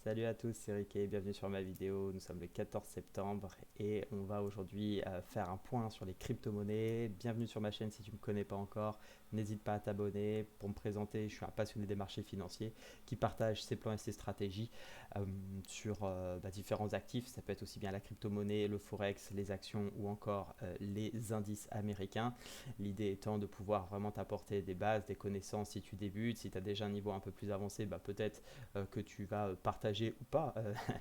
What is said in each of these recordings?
Salut à tous, c'est Rick et bienvenue sur ma vidéo. Nous sommes le 14 septembre et on va aujourd'hui faire un point sur les crypto-monnaies. Bienvenue sur ma chaîne si tu ne me connais pas encore. N'hésite pas à t'abonner. Pour me présenter, je suis un passionné des marchés financiers qui partage ses plans et ses stratégies sur différents actifs. Ça peut être aussi bien la crypto-monnaie, le forex, les actions ou encore les indices américains. L'idée étant de pouvoir vraiment t'apporter des bases, des connaissances si tu débutes. Si tu as déjà un niveau un peu plus avancé, peut-être que tu vas partager ou pas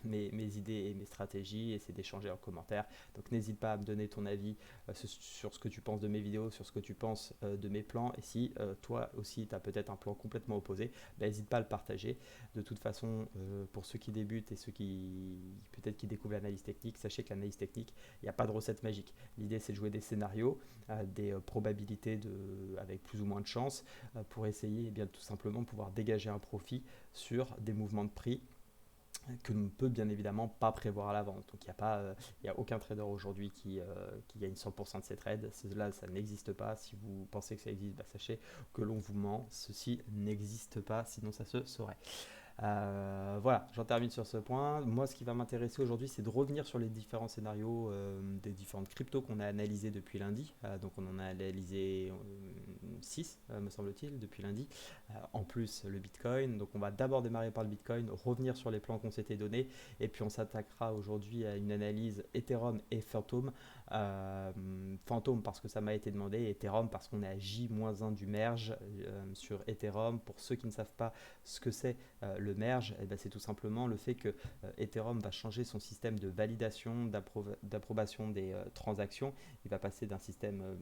mes idées et mes stratégies, et c'est d'échanger en commentaire. Donc n'hésite pas à me donner ton avis sur ce que tu penses de mes vidéos, sur ce que tu penses de mes plans, et si toi aussi tu as peut-être un plan complètement opposé, n'hésite pas à le partager. De toute façon, pour ceux qui débutent et ceux qui peut-être qui découvrent l'analyse technique, sachez que l'analyse technique, il n'y a pas de recette magique. L'idée c'est de jouer des scénarios, des probabilités avec plus ou moins de chance pour essayer bien, tout simplement pouvoir dégager un profit sur des mouvements de prix que l'on ne peut bien évidemment pas prévoir à l'avance. Donc il y a aucun trader aujourd'hui qui gagne 100% de ses trades. Cela, ça n'existe pas. Si vous pensez que ça existe, sachez que l'on vous ment. Ceci n'existe pas, sinon ça se saurait. Voilà, j'en termine sur ce point. Moi, ce qui va m'intéresser aujourd'hui, c'est de revenir sur les différents scénarios des différentes cryptos qu'on a analysées depuis lundi. Donc, on en a analysé 6, me semble-t-il, depuis lundi. En plus, le Bitcoin. Donc, on va d'abord démarrer par le Bitcoin, revenir sur les plans qu'on s'était donnés. Et puis, on s'attaquera aujourd'hui à une analyse Ethereum et Phantom. Phantom parce que ça m'a été demandé, et Ethereum parce qu'on est à J-1 du merge sur Ethereum. Pour ceux qui ne savent pas ce que c'est le merge, c'est tout simplement le fait que Ethereum va changer son système de validation, d'approbation des transactions. Il va passer d'un système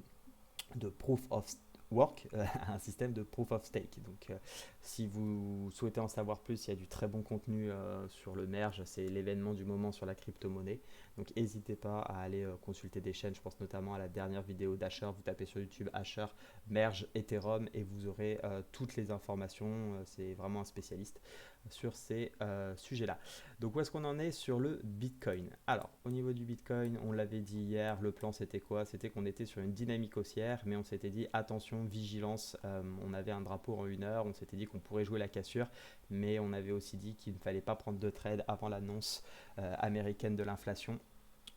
de proof of work à un système de proof of stake. Donc si vous souhaitez en savoir plus, il y a du très bon contenu sur le merge, c'est l'événement du moment sur la crypto-monnaie. Donc n'hésitez pas à aller consulter des chaînes, je pense notamment à la dernière vidéo d'Asher, vous tapez sur YouTube Asher, merge Ethereum et vous aurez toutes les informations, c'est vraiment un spécialiste sur ces sujets-là. Donc où est-ce qu'on en est sur le Bitcoin? Alors au niveau du Bitcoin, on l'avait dit hier, le plan c'était quoi? C'était qu'on était sur une dynamique haussière, mais on s'était dit attention, vigilance, on avait un drapeau en 1 heure, on s'était dit qu'on pourrait jouer la cassure, mais on avait aussi dit qu'il ne fallait pas prendre de trade avant l'annonce américaine de l'inflation.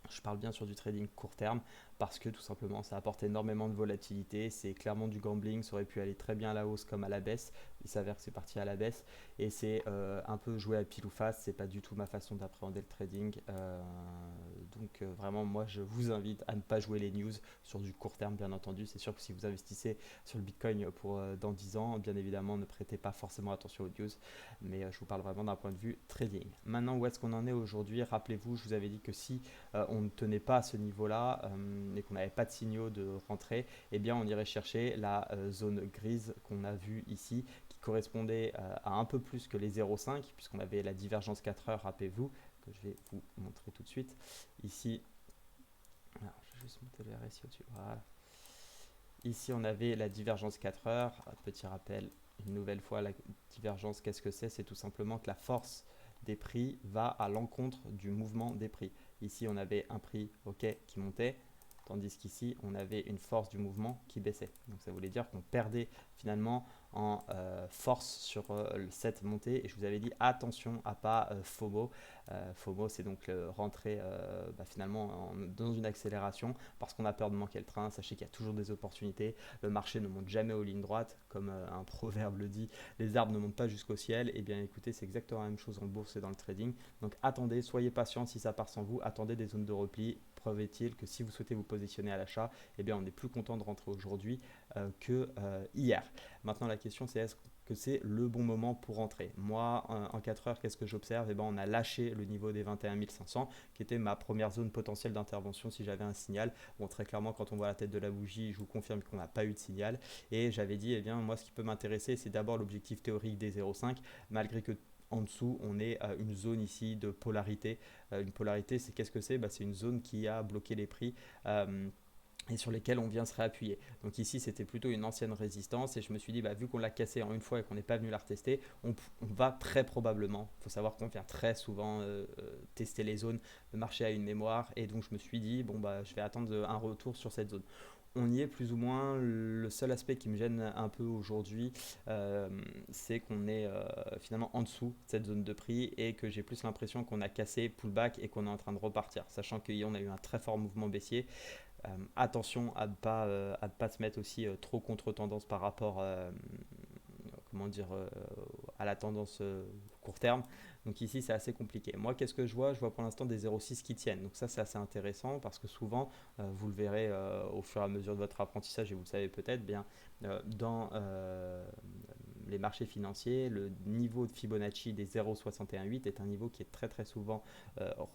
Je parle bien sur du trading court terme parce que tout simplement ça apporte énormément de volatilité, c'est clairement du gambling, ça aurait pu aller très bien à la hausse comme à la baisse, il s'avère que c'est parti à la baisse et c'est un peu jouer à pile ou face, c'est pas du tout ma façon d'appréhender le trading. Donc vraiment moi je vous invite à ne pas jouer les news sur du court terme bien entendu. C'est sûr que si vous investissez sur le Bitcoin pour dans 10 ans, bien évidemment ne prêtez pas forcément attention aux news, mais je vous parle vraiment d'un point de vue trading. Maintenant où est-ce qu'on en est aujourd'hui? Rappelez-vous, je vous avais dit que si on ne tenait pas à ce niveau-là et qu'on n'avait pas de signaux de rentrée, eh bien on irait chercher la zone grise qu'on a vue ici, qui correspondait à un peu plus que les 0,5, puisqu'on avait la divergence 4 heures, rappelez-vous, que je vais vous montrer tout de suite. Ici, alors, je vais juste monter le RSI au-dessus. Voilà. Ici, on avait la divergence 4 heures. Petit rappel, une nouvelle fois, la divergence, qu'est-ce que c'est? C'est tout simplement que la force des prix va à l'encontre du mouvement des prix. Ici, on avait un prix OK qui montait, tandis qu'ici, on avait une force du mouvement qui baissait. Donc ça voulait dire qu'on perdait finalement en force sur cette montée. Et je vous avais dit attention à pas FOMO. FOMO, c'est donc rentrer finalement dans une accélération parce qu'on a peur de manquer le train. Sachez qu'il y a toujours des opportunités. Le marché ne monte jamais aux lignes droites, comme un proverbe le dit. Les arbres ne montent pas jusqu'au ciel. Et bien écoutez, c'est exactement la même chose en bourse et dans le trading. Donc attendez, soyez patient si ça part sans vous. Attendez des zones de repli. Preuve est-il que si vous souhaitez vous positionner à l'achat, eh bien on est plus content de rentrer aujourd'hui que hier. Maintenant la question c'est est-ce que c'est le bon moment pour rentrer? Moi en 4 heures, qu'est-ce que j'observe? Eh bien, on a lâché le niveau des 21 500 qui était ma première zone potentielle d'intervention si j'avais un signal. Bon, très clairement quand on voit la tête de la bougie, je vous confirme qu'on n'a pas eu de signal et j'avais dit eh bien moi ce qui peut m'intéresser c'est d'abord l'objectif théorique des 0,5 malgré que en dessous, on est à une zone ici de polarité. Une polarité, c'est qu'est-ce que c'est? C'est une zone qui a bloqué les prix. Et sur lesquels on vient se réappuyer. Donc ici, c'était plutôt une ancienne résistance et je me suis dit, vu qu'on l'a cassé en une fois et qu'on n'est pas venu la retester, on va très probablement, il faut savoir qu'on vient très souvent tester les zones, le marché a une mémoire et donc je me suis dit, je vais attendre un retour sur cette zone. On y est plus ou moins. Le seul aspect qui me gêne un peu aujourd'hui, c'est qu'on est finalement en dessous de cette zone de prix et que j'ai plus l'impression qu'on a cassé pullback et qu'on est en train de repartir. Sachant qu'on a eu un très fort mouvement baissier. Attention à ne pas se mettre aussi trop contre-tendance par rapport comment dire, à la tendance court terme. Donc ici, c'est assez compliqué. Moi, qu'est-ce que je vois? Je vois pour l'instant des 0,6 qui tiennent. Donc ça, c'est assez intéressant parce que souvent, vous le verrez au fur et à mesure de votre apprentissage, et vous le savez peut-être bien, dans les marchés financiers, le niveau de Fibonacci des 0,618 est un niveau qui est très très souvent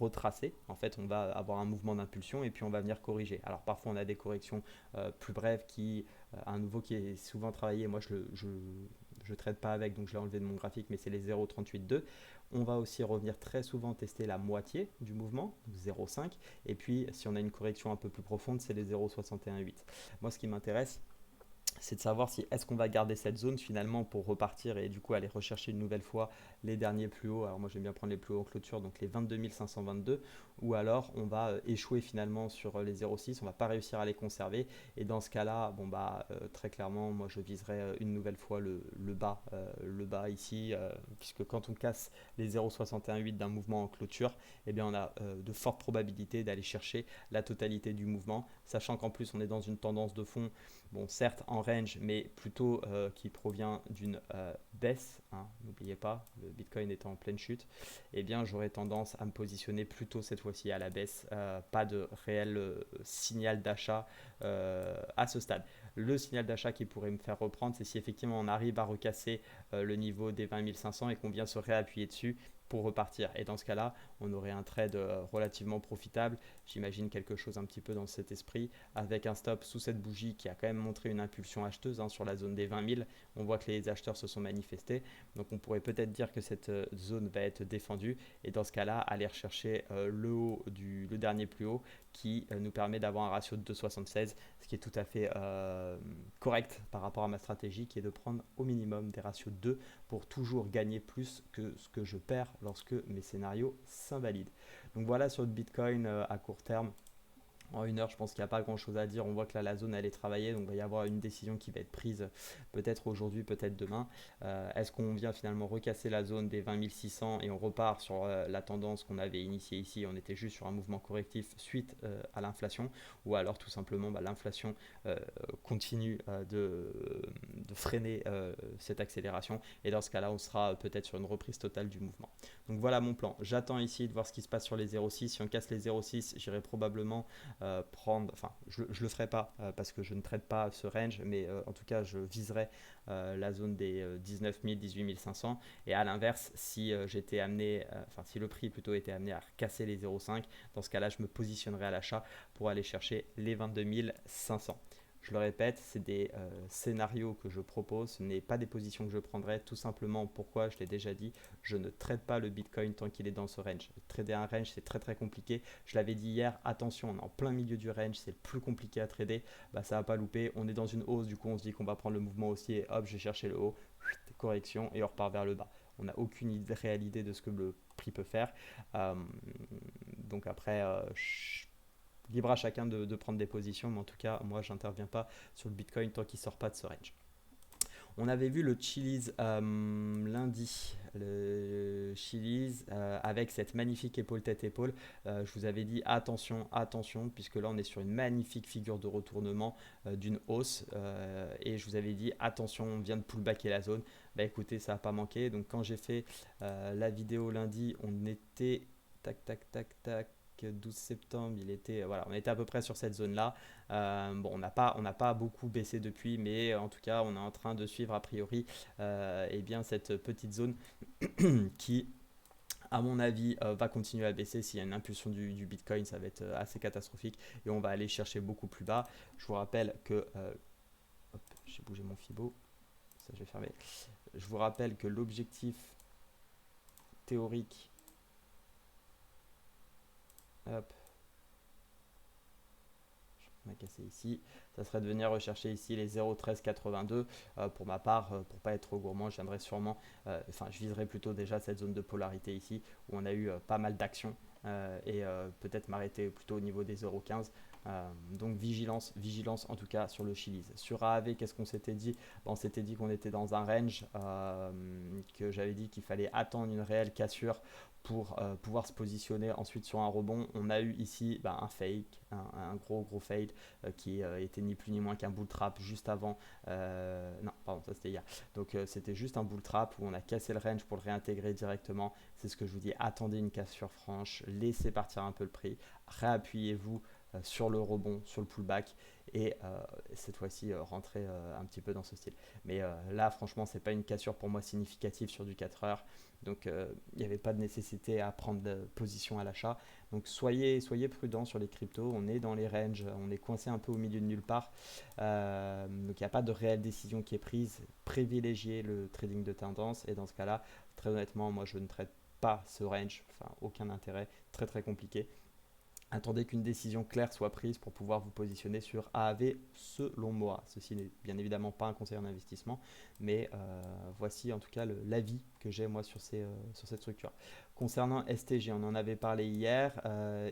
retracé. En fait, on va avoir un mouvement d'impulsion et puis on va venir corriger. Alors parfois, on a des corrections plus brèves un nouveau qui est souvent travaillé. Moi, je traite pas avec, donc je l'ai enlevé de mon graphique, mais c'est les 0,382. On va aussi revenir très souvent tester la moitié du mouvement, 0,5. Et puis, si on a une correction un peu plus profonde, c'est les 0,618. Moi, ce qui m'intéresse, c'est de savoir si est-ce qu'on va garder cette zone finalement pour repartir et du coup aller rechercher une nouvelle fois les derniers plus hauts. Alors moi j'aime bien prendre les plus hauts en clôture, donc les 22 522, ou alors on va échouer finalement sur les 0,6, on va pas réussir à les conserver et dans ce cas-là, bon bah très clairement moi je viserai une nouvelle fois le bas ici, puisque quand on casse les 0,618 d'un mouvement en clôture, eh bien on a de fortes probabilités d'aller chercher la totalité du mouvement, sachant qu'en plus on est dans une tendance de fond. Bon, certes en range, mais plutôt qui provient d'une baisse. Hein, n'oubliez pas, le Bitcoin étant en pleine chute, eh bien j'aurais tendance à me positionner plutôt cette fois-ci à la baisse. Pas de réel signal d'achat à ce stade. Le signal d'achat qui pourrait me faire reprendre, c'est si effectivement on arrive à recasser le niveau des 20 500 et qu'on vient se réappuyer dessus pour repartir. Et dans ce cas-là, on aurait un trade relativement profitable. J'imagine quelque chose un petit peu dans cet esprit, avec un stop sous cette bougie qui a quand même montré une impulsion acheteuse sur la zone des 20 000. On voit que les acheteurs se sont manifestés. Donc on pourrait peut-être dire que cette zone va être défendue. Et dans ce cas-là, aller rechercher le dernier plus haut qui nous permet d'avoir un ratio de 2,76, ce qui est tout à fait correct par rapport à ma stratégie qui est de prendre au minimum des ratios de 2 pour toujours gagner plus que ce que je perds lorsque mes scénarios s'invalident. Donc voilà sur le Bitcoin à court terme. En une heure, je pense qu'il n'y a pas grand chose à dire. On voit que là, la zone, elle est travaillée. Donc, il va y avoir une décision qui va être prise peut-être aujourd'hui, peut-être demain. Est-ce qu'on vient finalement recasser la zone des 20 600 et on repart sur la tendance qu'on avait initiée ici? On était juste sur un mouvement correctif suite à l'inflation. Ou alors, tout simplement, l'inflation continue de freiner cette accélération. Et dans ce cas-là, on sera peut-être sur une reprise totale du mouvement. Donc, voilà mon plan. J'attends ici de voir ce qui se passe sur les 0,6. Si on casse les 0,6, j'irai probablement je ne le ferai pas parce que je ne traite pas ce range, mais en tout cas, je viserai la zone des 19 000, 18 500. Et à l'inverse, si j'étais amené, si le prix plutôt était amené à casser les 0,5, dans ce cas-là, je me positionnerai à l'achat pour aller chercher les 22 500. Je le répète, c'est des scénarios que je propose, ce n'est pas des positions que je prendrai, tout simplement pourquoi, je l'ai déjà dit, je ne traite pas le Bitcoin tant qu'il est dans ce range. Trader un range, c'est très très compliqué. Je l'avais dit hier, attention, on est en plein milieu du range, c'est le plus compliqué à trader, ça va pas louper. On est dans une hausse, du coup on se dit qu'on va prendre le mouvement haussier, hop, je vais chercher le haut, correction, et on repart vers le bas. On n'a aucune réelle idée de ce que le prix peut faire. Donc après, libre à chacun de prendre des positions, mais en tout cas, moi, je n'interviens pas sur le Bitcoin tant qu'il ne sort pas de ce range. On avait vu le Chiliz lundi, le Chiliz avec cette magnifique épaule tête-épaule. Je vous avais dit attention, attention, puisque là on est sur une magnifique figure de retournement d'une hausse. Et je vous avais dit attention, on vient de pullbacker la zone. Écoutez, ça n'a pas manqué. Donc quand j'ai fait la vidéo lundi, on était tac, tac, tac, tac. 12 septembre, on était à peu près sur cette zone-là. On n'a pas beaucoup baissé depuis, mais en tout cas, on est en train de suivre a priori cette petite zone qui, à mon avis, va continuer à baisser. S'il y a une impulsion du Bitcoin, ça va être assez catastrophique et on va aller chercher beaucoup plus bas. Je vous rappelle que... j'ai bougé mon Fibo, ça je vais fermer. Je vous rappelle que l'objectif théorique... Hop, on a cassé ici, ça serait de venir rechercher ici les 0,1382. Pour ma part, pour pas être trop gourmand, je viendrai sûrement, je viserai plutôt déjà cette zone de polarité ici où on a eu pas mal d'actions et peut-être m'arrêter plutôt au niveau des 0,15. Donc vigilance en tout cas sur le Chili's. Sur AAV, qu'est-ce qu'on s'était dit? On s'était dit qu'on était dans un range, que j'avais dit qu'il fallait attendre une réelle cassure pour pouvoir se positionner ensuite sur un rebond. On a eu ici un fake, un gros fade, qui était ni plus ni moins qu'un bull trap juste avant. Non, pardon, ça c'était hier. Donc c'était juste un bull trap où on a cassé le range pour le réintégrer directement. C'est ce que je vous dis, attendez une cassure franche, laissez partir un peu le prix, réappuyez-vous sur le rebond, sur le pullback et cette fois-ci rentrer un petit peu dans ce style. Mais là, franchement, c'est pas une cassure pour moi significative sur du 4 heures. Donc, il n'y avait pas de nécessité à prendre de position à l'achat. Donc, soyez prudents sur les cryptos. On est dans les ranges, on est coincé un peu au milieu de nulle part. Donc, il n'y a pas de réelle décision qui est prise. Privilégiez le trading de tendance. Et dans ce cas-là, très honnêtement, moi, je ne traite pas ce range. Enfin, aucun intérêt. Très compliqué. Attendez qu'une décision claire soit prise pour pouvoir vous positionner sur AAV selon moi. Ceci n'est bien évidemment pas un conseil en investissement, mais voici en tout cas l'avis que j'ai moi sur cette structure. Concernant STG, on en avait parlé hier.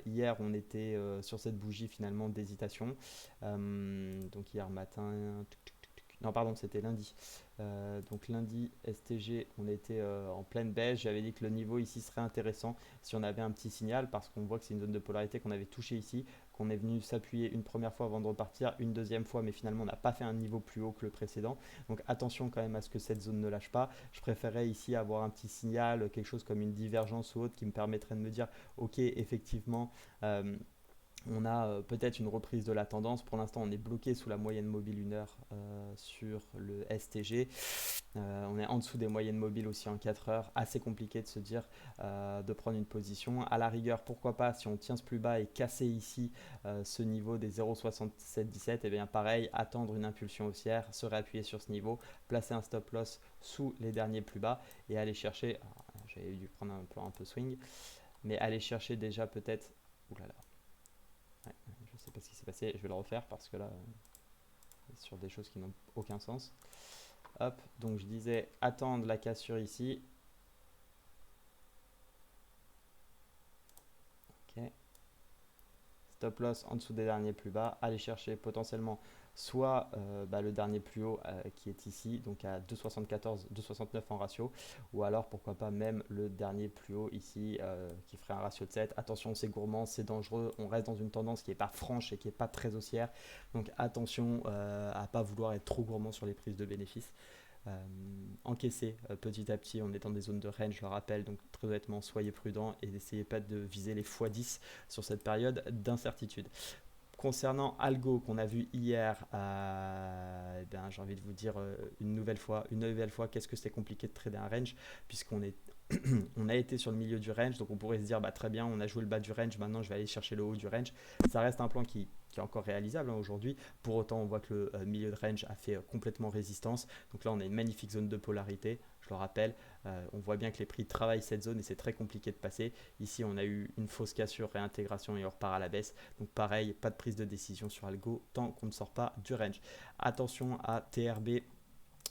Hier, on était sur cette bougie finalement d'hésitation. Donc hier matin, non, pardon, c'était lundi. Donc lundi, STG, on était en pleine baisse. J'avais dit que le niveau ici serait intéressant si on avait un petit signal parce qu'on voit que c'est une zone de polarité qu'on avait touché ici, qu'on est venu s'appuyer une première fois avant de repartir, une deuxième fois, mais finalement on n'a pas fait un niveau plus haut que le précédent. Donc attention quand même à ce que cette zone ne lâche pas. Je préférais ici avoir un petit signal, quelque chose comme une divergence ou autre qui me permettrait de me dire, ok, effectivement, on a peut-être une reprise de la tendance. Pour l'instant, on est bloqué sous la moyenne mobile 1 heure sur le STG. On est en dessous des moyennes mobiles aussi en 4 heures. Assez compliqué de se dire de prendre une position. À la rigueur, pourquoi pas, si on tient ce plus bas et casser ici ce niveau des 0,6717, et bien pareil, attendre une impulsion haussière, se réappuyer sur ce niveau, placer un stop loss sous les derniers plus bas et aller chercher, j'avais dû prendre un plan un peu swing, mais aller chercher déjà peut-être, oulala, ouais, je ne sais pas ce qui s'est passé, je vais le refaire parce que là, sur des choses qui n'ont aucun sens. Hop, donc je disais attendre la cassure ici. Ok. Stop loss en dessous des derniers plus bas. Aller chercher potentiellement soit le dernier plus haut qui est ici, donc à 2,74, 2,69 en ratio, ou alors pourquoi pas même le dernier plus haut ici qui ferait un ratio de 7. Attention, c'est gourmand, c'est dangereux, on reste dans une tendance qui n'est pas franche et qui n'est pas très haussière, donc attention à ne pas vouloir être trop gourmand sur les prises de bénéfices. Encaisser petit à petit, on est dans des zones de range, je le rappelle, donc très honnêtement, soyez prudents et n'essayez pas de viser les x10 sur cette période d'incertitude. Concernant Algo qu'on a vu hier, j'ai envie de vous dire une nouvelle fois, qu'est-ce que c'est compliqué de trader un range puisqu'on est on a été sur le milieu du range, donc on pourrait se dire très bien, on a joué le bas du range, maintenant je vais aller chercher le haut du range. Ça reste un plan qui est encore réalisable aujourd'hui. Pour autant, on voit que le milieu de range a fait complètement résistance. Donc là, on a une magnifique zone de polarité. Je le rappelle, on voit bien que les prix travaillent cette zone et c'est très compliqué de passer. Ici, on a eu une fausse cassure, réintégration et on repart à la baisse. Donc pareil, pas de prise de décision sur Algo tant qu'on ne sort pas du range. Attention à TRB.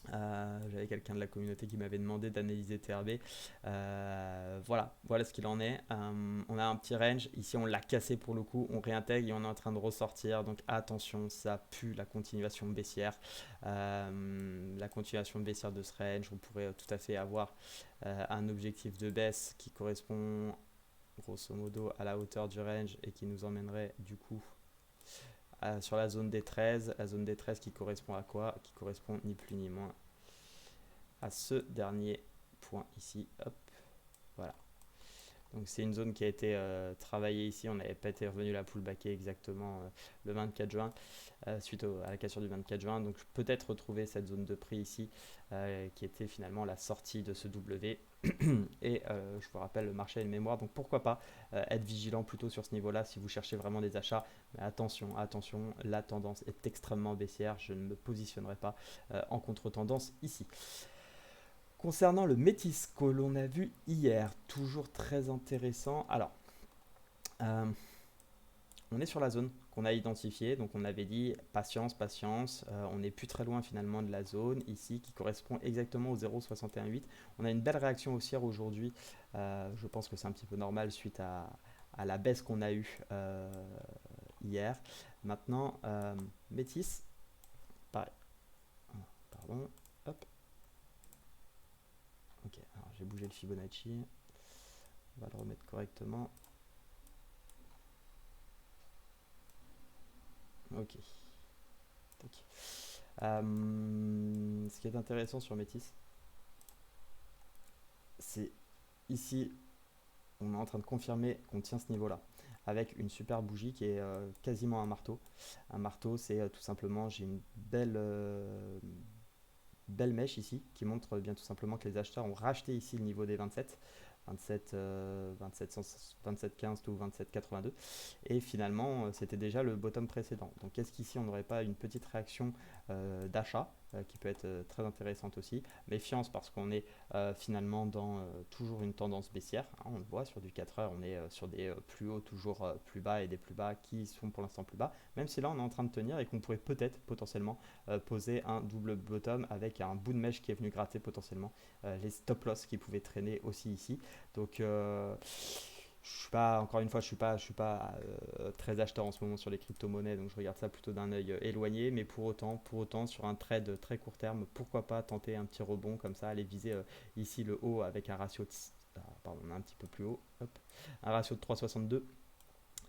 J'avais quelqu'un de la communauté qui m'avait demandé d'analyser TRB. Voilà ce qu'il en est. On a un petit range. Ici, on l'a cassé pour le coup. On réintègre et on est en train de ressortir. Donc attention, ça pue la continuation baissière. La continuation baissière de ce range. On pourrait tout à fait avoir un objectif de baisse qui correspond grosso modo à la hauteur du range et qui nous emmènerait du coup sur la zone des 13, qui correspond à quoi? Qui correspond ni plus ni moins à ce dernier point ici. Hop, voilà. Donc c'est une zone qui a été travaillée ici. On n'avait pas été revenu la pullbacker exactement le 24 juin suite à la cassure du 24 juin. Donc peut-être retrouver cette zone de prix ici qui était finalement la sortie de ce W. Et je vous rappelle, le marché a une mémoire. Donc pourquoi pas être vigilant plutôt sur ce niveau-là si vous cherchez vraiment des achats. Mais attention, la tendance est extrêmement baissière. Je ne me positionnerai pas en contre-tendance ici. Concernant le métis que l'on a vu hier, toujours très intéressant. Alors, on est sur la zone qu'on a identifiée, donc on avait dit patience, on n'est plus très loin finalement de la zone ici qui correspond exactement au 0,618. On a une belle réaction haussière aujourd'hui, je pense que c'est un petit peu normal suite à la baisse qu'on a eue hier. Maintenant, Métis, pareil. Pardon, hop. Ok, alors j'ai bougé le Fibonacci. On va le remettre correctement. Ok. Ce qui est intéressant sur Métis, c'est ici, on est en train de confirmer qu'on tient ce niveau-là avec une super bougie qui est quasiment un marteau. Un marteau, c'est tout simplement, j'ai une belle mèche ici qui montre bien tout simplement que les acheteurs ont racheté ici le niveau des 27. 27,15 ou 27,82 et finalement c'était déjà le bottom précédent. Donc est-ce qu'ici on n'aurait pas une petite réaction d'achat qui peut être très intéressante aussi. Méfiance parce qu'on est finalement dans toujours une tendance baissière, hein, on le voit sur du 4 heures, on est sur des plus hauts toujours plus bas et des plus bas qui sont pour l'instant plus bas, même si là on est en train de tenir et qu'on pourrait peut-être potentiellement poser un double bottom avec un bout de mèche qui est venu gratter potentiellement les stop loss qui pouvaient traîner aussi ici. Donc je suis pas, encore une fois, je suis pas très acheteur en ce moment sur les crypto-monnaies, donc je regarde ça plutôt d'un œil éloigné, mais pour autant, sur un trade très court terme, pourquoi pas tenter un petit rebond comme ça, aller viser ici le haut avec un ratio de, pardon, on est un petit peu plus haut, hop, un ratio de 3,62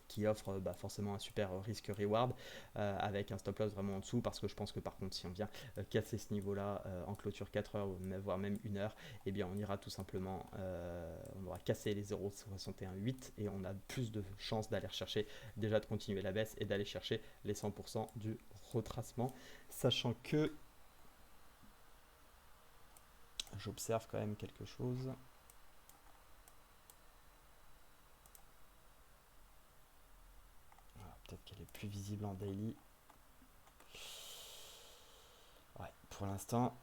qui offre forcément un super risque-reward avec un stop loss vraiment en dessous parce que je pense que par contre si on vient casser ce niveau là en clôture 4 heures voire même 1 heure, eh bien on ira tout simplement on aura cassé les 0,618 et on a plus de chances d'aller chercher déjà de continuer la baisse et d'aller chercher les 100% du retracement, sachant que j'observe quand même quelque chose. Peut-être qu'elle est plus visible en daily. Ouais, pour l'instant,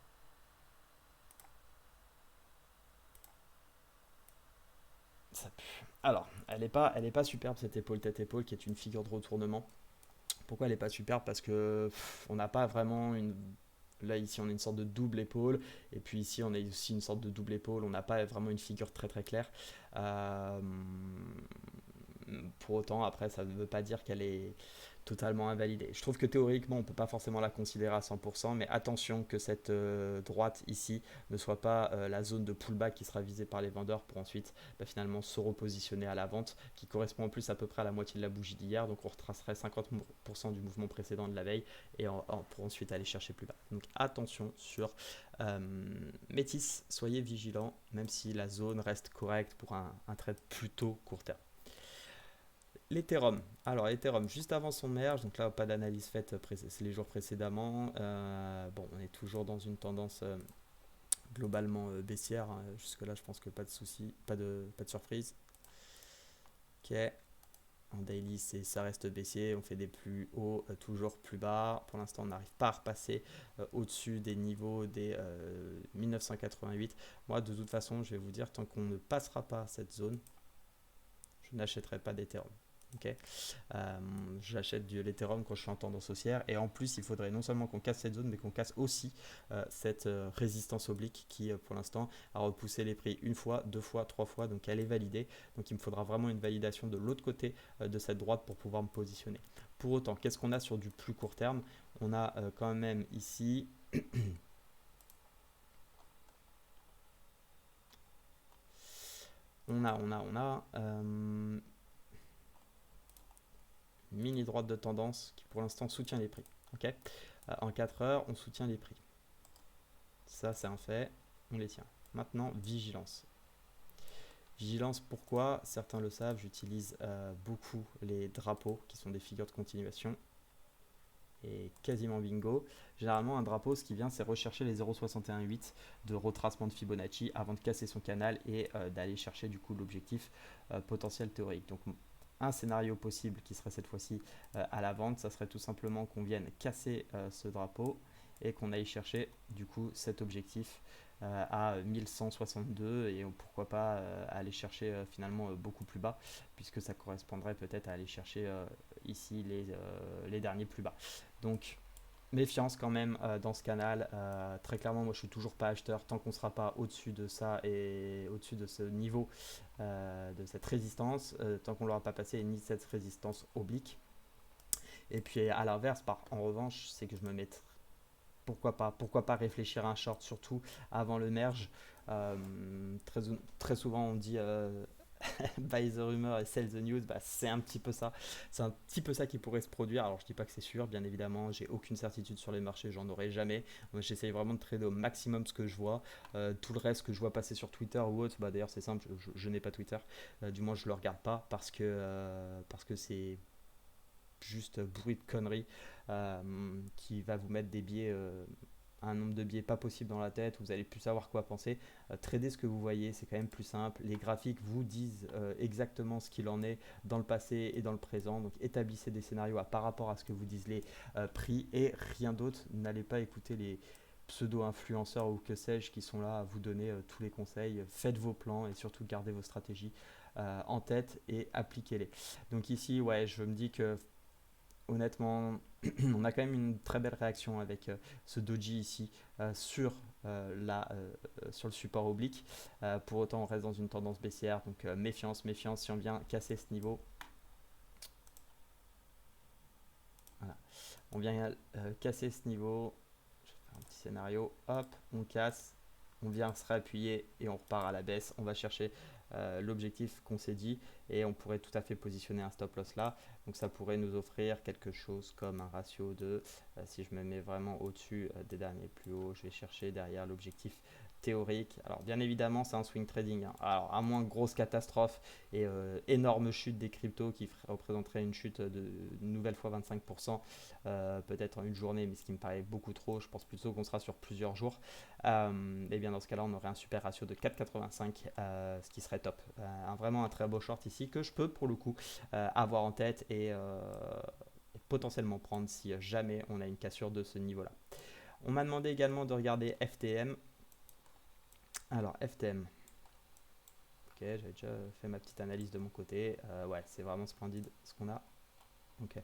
ça pue. Alors, elle est pas superbe cette épaule tête-épaule qui est une figure de retournement. Pourquoi elle est pas superbe? Parce que on n'a pas vraiment une. Là ici on a une sorte de double épaule et puis ici on a aussi une sorte de double épaule. On n'a pas vraiment une figure très très claire. Euh, pour autant, après, ça ne veut pas dire qu'elle est totalement invalidée. Je trouve que théoriquement, on ne peut pas forcément la considérer à 100%, mais attention que cette droite ici ne soit pas la zone de pullback qui sera visée par les vendeurs pour ensuite finalement se repositionner à la vente, qui correspond en plus à peu près à la moitié de la bougie d'hier. Donc on retracerait 50% du mouvement précédent de la veille et pour ensuite aller chercher plus bas. Donc attention sur euh, Métis, soyez vigilants, même si la zone reste correcte pour un trade plutôt court terme. L'Ethereum. Alors, Ethereum, juste avant son merge, donc là, pas d'analyse faite c'est les jours précédemment. Bon, on est toujours dans une tendance globalement baissière, hein. Jusque-là, je pense que pas de souci, pas de surprise. Ok. En daily, ça reste baissier. On fait des plus hauts, toujours plus bas. Pour l'instant, on n'arrive pas à repasser au-dessus des niveaux des 1988. Moi, de toute façon, je vais vous dire, tant qu'on ne passera pas cette zone, je n'achèterai pas d'Ethereum. Okay. J'achète de l'Ethereum quand je suis en tendance haussière et en plus il faudrait non seulement qu'on casse cette zone mais qu'on casse aussi cette résistance oblique qui pour l'instant a repoussé les prix une fois, deux fois, trois fois, donc elle est validée, donc il me faudra vraiment une validation de l'autre côté de cette droite pour pouvoir me positionner. Pour autant, qu'est-ce qu'on a sur du plus court terme? On a quand même ici on a mini droite de tendance qui pour l'instant soutient les prix. Okay, en 4 heures, on soutient les prix. Ça, c'est un fait, on les tient. Maintenant, vigilance. Vigilance, pourquoi? Certains le savent, j'utilise beaucoup les drapeaux qui sont des figures de continuation. Et quasiment bingo. Généralement, un drapeau, ce qui vient, c'est rechercher les 0,618 de retracement de Fibonacci avant de casser son canal et d'aller chercher du coup l'objectif potentiel théorique. Donc, un scénario possible qui serait cette fois-ci à la vente, ça serait tout simplement qu'on vienne casser ce drapeau et qu'on aille chercher du coup cet objectif à 1162 et pourquoi pas aller chercher finalement beaucoup plus bas puisque ça correspondrait peut-être à aller chercher ici les derniers plus bas. Donc méfiance quand même dans ce canal. Très clairement, moi je suis toujours pas acheteur tant qu'on ne sera pas au-dessus de ça et au-dessus de ce niveau de cette résistance, tant qu'on ne l'aura pas passé ni cette résistance oblique. Et puis à l'inverse, en revanche, c'est que je me mets pourquoi pas réfléchir à un short, surtout avant le merge. Très, très souvent, on dit buy the rumor et sell the news. Bah, c'est un petit peu ça. C'est un petit peu ça qui pourrait se produire. Alors, je dis pas que c'est sûr, bien évidemment. J'ai aucune certitude sur les marchés, j'en aurai jamais. Moi, j'essaye vraiment de trader au maximum ce que je vois. Tout le reste que je vois passer sur Twitter ou autre, bah, d'ailleurs, c'est simple, je n'ai pas Twitter. Du moins, je le regarde pas parce que c'est juste bruit de conneries qui va vous mettre des biais, un nombre de biais pas possible dans la tête, vous allez plus savoir quoi penser. Trader ce que vous voyez, c'est quand même plus simple. Les graphiques vous disent exactement ce qu'il en est dans le passé et dans le présent. Donc établissez des scénarios par rapport à ce que vous disent les prix et rien d'autre. N'allez pas écouter les pseudo-influenceurs ou que sais-je qui sont là à vous donner tous les conseils. Faites vos plans et surtout gardez vos stratégies en tête et appliquez-les. Donc ici, ouais, je me dis que honnêtement, on a quand même une très belle réaction avec ce doji ici sur le support oblique. Pour autant, on reste dans une tendance baissière, donc méfiance, méfiance. Si on vient casser ce niveau, voilà. On vient casser ce niveau. Je vais faire un petit scénario. Hop, on casse. On vient se réappuyer et on repart à la baisse. On va chercher l'objectif qu'on s'est dit et on pourrait tout à fait positionner un stop loss là. Donc ça pourrait nous offrir quelque chose comme un ratio de, si je me mets vraiment au-dessus des derniers plus hauts, je vais chercher derrière l'objectif théorique. Alors bien évidemment c'est un swing trading, hein. Alors à moins de grosse catastrophe et énorme chute des cryptos qui représenterait une chute de une nouvelle fois 25%, peut-être en une journée, mais ce qui me paraît beaucoup trop. Je pense plutôt qu'on sera sur plusieurs jours. Et bien dans ce cas-là on aurait un super ratio de 4,85, ce qui serait top. Vraiment un très beau short ici que je peux pour le coup avoir en tête et potentiellement prendre si jamais on a une cassure de ce niveau-là. On m'a demandé également de regarder FTM. Alors FTM, ok, j'avais déjà fait ma petite analyse de mon côté. Ouais, c'est vraiment splendide ce qu'on a. Ok.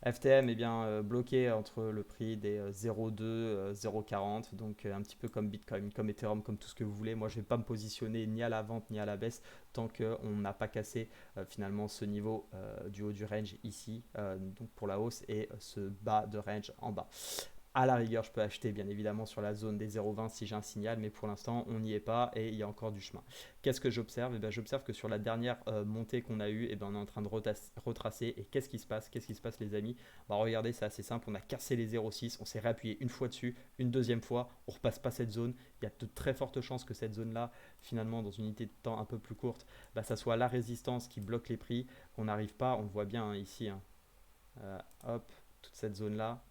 FTM est bien bloqué entre le prix des 0,2, 0,40, donc un petit peu comme Bitcoin, comme Ethereum, comme tout ce que vous voulez. Moi, je ne vais pas me positionner ni à la vente ni à la baisse tant qu'on n'a pas cassé finalement ce niveau du haut du range ici, donc pour la hausse, et ce bas de range en bas. À la rigueur, je peux acheter bien évidemment sur la zone des 0,20 si j'ai un signal, mais pour l'instant, on n'y est pas et il y a encore du chemin. Qu'est-ce que j'observe? Eh bien, j'observe que sur la dernière montée qu'on a eue, eh bien, on est en train de retracer. Et qu'est-ce qui se passe? Qu'est-ce qui se passe, les amis? Bah, regardez, c'est assez simple. On a cassé les 0,6, on s'est réappuyé une fois dessus, une deuxième fois, on ne repasse pas cette zone. Il y a de très fortes chances que cette zone-là, finalement, dans une unité de temps un peu plus courte, bah, ça soit la résistance qui bloque les prix, qu'on n'arrive pas, on le voit bien hein, ici, hein. Hop, toute cette zone-là,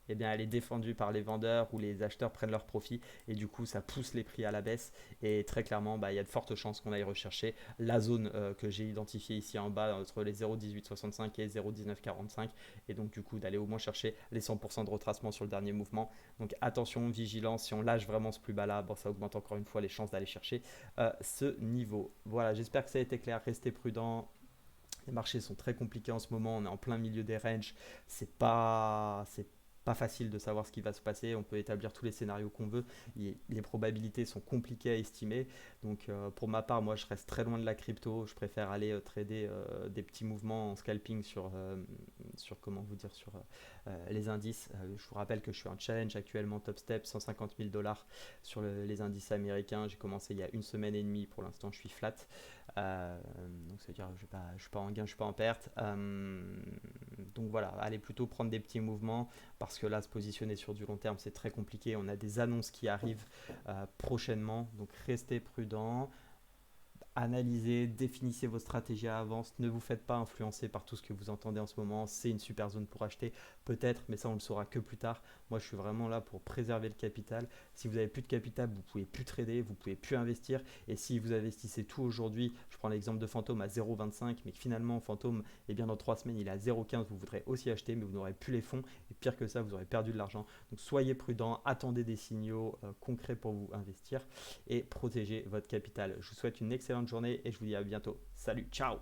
eh bien, elle est défendue par les vendeurs ou les acheteurs prennent leur profit et du coup ça pousse les prix à la baisse et très clairement bah, il y a de fortes chances qu'on aille rechercher la zone que j'ai identifiée ici en bas entre les 0,1865 et 0,1945 et donc du coup d'aller au moins chercher les 100% de retracement sur le dernier mouvement. Donc attention, vigilance, si on lâche vraiment ce plus bas là, bon, ça augmente encore une fois les chances d'aller chercher ce niveau. Voilà, j'espère que ça a été clair, restez prudents. Les marchés sont très compliqués en ce moment, on est en plein milieu des ranges, c'est pas facile de savoir ce qui va se passer, on peut établir tous les scénarios qu'on veut, les probabilités sont compliquées à estimer, donc pour ma part, moi je reste très loin de la crypto, je préfère aller trader des petits mouvements en scalping sur comment vous dire, sur les indices. Je vous rappelle que je suis en challenge actuellement top step, 150 000 dollars sur les indices américains, j'ai commencé il y a une semaine et demie, pour l'instant je suis flat. Donc ça veut dire que je ne suis pas en gain, je ne suis pas en perte. Donc voilà, allez plutôt prendre des petits mouvements parce que là, se positionner sur du long terme, c'est très compliqué. On a des annonces qui arrivent prochainement, donc restez prudents. Analysez, définissez vos stratégies à l'avance, ne vous faites pas influencer par tout ce que vous entendez en ce moment, c'est une super zone pour acheter, peut-être, mais ça on le saura que plus tard. Moi je suis vraiment là pour préserver le capital. Si vous n'avez plus de capital, vous ne pouvez plus trader, vous ne pouvez plus investir, et si vous investissez tout aujourd'hui, je prends l'exemple de Fantôme à 0,25, mais que finalement Fantôme, eh bien dans 3 semaines il est à 0,15, vous voudrez aussi acheter, mais vous n'aurez plus les fonds, et pire que ça, vous aurez perdu de l'argent. Donc soyez prudents, attendez des signaux concrets pour vous investir et protéger votre capital. Je vous souhaite une excellente journée et je vous dis à bientôt. Salut, ciao!